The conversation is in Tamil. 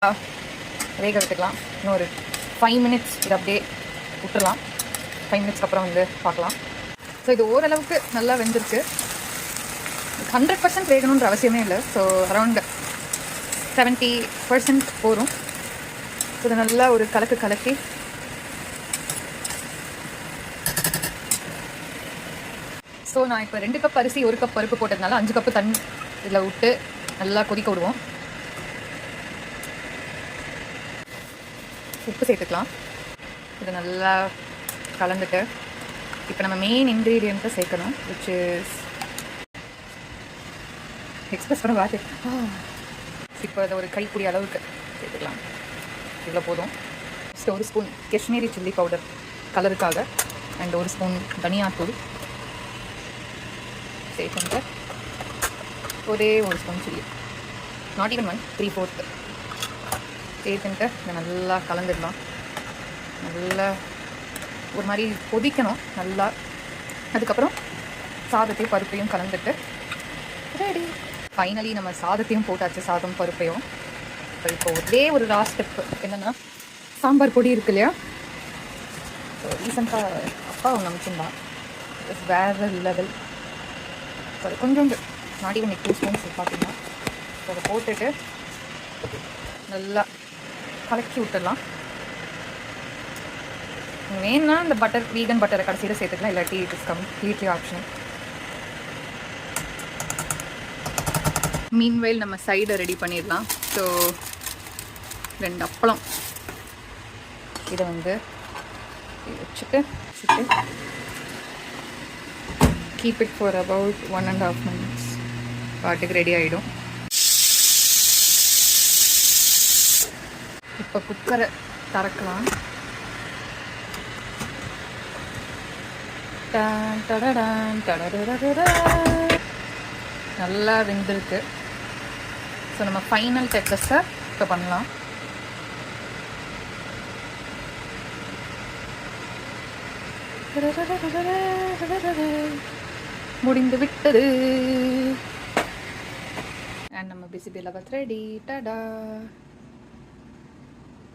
வேக விட்டுக்கலாம். இன்னும் ஒரு 5 மினிட்ஸ் இதை அப்படியே விட்டுடலாம். 5 மினிட்ஸ்க்கு அப்புறம் வந்து பார்க்கலாம். ஸோ இது ஓரளவுக்கு நல்லா வெந்திருக்கு. 100% வேகணுன்ற அவசியமே இல்லை. ஸோ அரௌண்ட் 70% போகும். ஸோ இதை நல்லா ஒரு கலக்கி ஸோ நான் இப்போ 2 கப் அரிசி 1 கப் பருப்பு போட்டதுனால 5 கப்பு தண்ணி இதில் விட்டு நல்லா கொதிக்க விடுவோம். உப்பு சேர்த்துக்கலாம். இதை நல்லா கலந்துட்டு இப்போ நம்ம மெயின் இன்க்ரீடியண்ட்டை சேர்க்கணும், விச் இஸ் எக்ஸ்பிரஸ் பண்ண வார்த்தை. இப்போ அதை ஒரு கைப்பிடி அளவுக்கு சேர்த்துக்கலாம். இவ்வளோ போதும். First 1 spoon Kashmiri chilli powder கலருக்காக அண்ட் 1 ஸ்பூன் தனியாத்தூள் சேர்த்துட்டு ஒரே 1 ஸ்பூன் சில்லி, நாட் ஈவன் 1, 3/4 சேர்த்துட்டு இதை நல்லா கலந்துடலாம். நல்லா ஒரு மாதிரி கொதிக்கணும் நல்லா. அதுக்கப்புறம் சாதத்தையும் பருப்பையும் கலந்துட்டு ரெடி. ஃபைனலி நம்ம சாதத்தையும் போட்டாச்சு, சாதம் பருப்பையும். இப்போ ஒரே ஒரு லாஸ்ட் ஸ்டெப்பு என்னென்னா, சாம்பார் பொடி இருக்கு இல்லையா, ஸோ ரீசெண்டாக அப்பா ஒன்று அமைச்சிருந்தான், வேறு லெவல். ஸோ அது கொஞ்சோண்டு நாட் ஈவன் 2 ஸ்பூன்ஸ் பார்த்தீங்கன்னா. ஸோ அதை போட்டுட்டு நல்லா கலக்கி விட்டுடலாம். வேணும்னா இந்த பட்டர், வீகன் பட்டரை கடைசியில் சேர்த்துக்கலாம், இல்லாட்டி it is completely optional. Meanwhile நம்ம சைடை ரெடி பண்ணிடலாம். ஸோ 2 அப்பளம் இதை வந்து வச்சுட்டு keep it for about 1.5 minutes. பாட்டுக்கு ரெடி ஆகிடும். இப்போ குக்கரை திறக்கலாம். நல்லா வெந்திருக்கு. ஸோ நம்ம ஃபைனல் டச்சஸை இப்போ பண்ணலாம். முடிந்து விட்டது. அண்ட் நம்ம பிசிபெல்லாபாத் ரெடி. டாடா.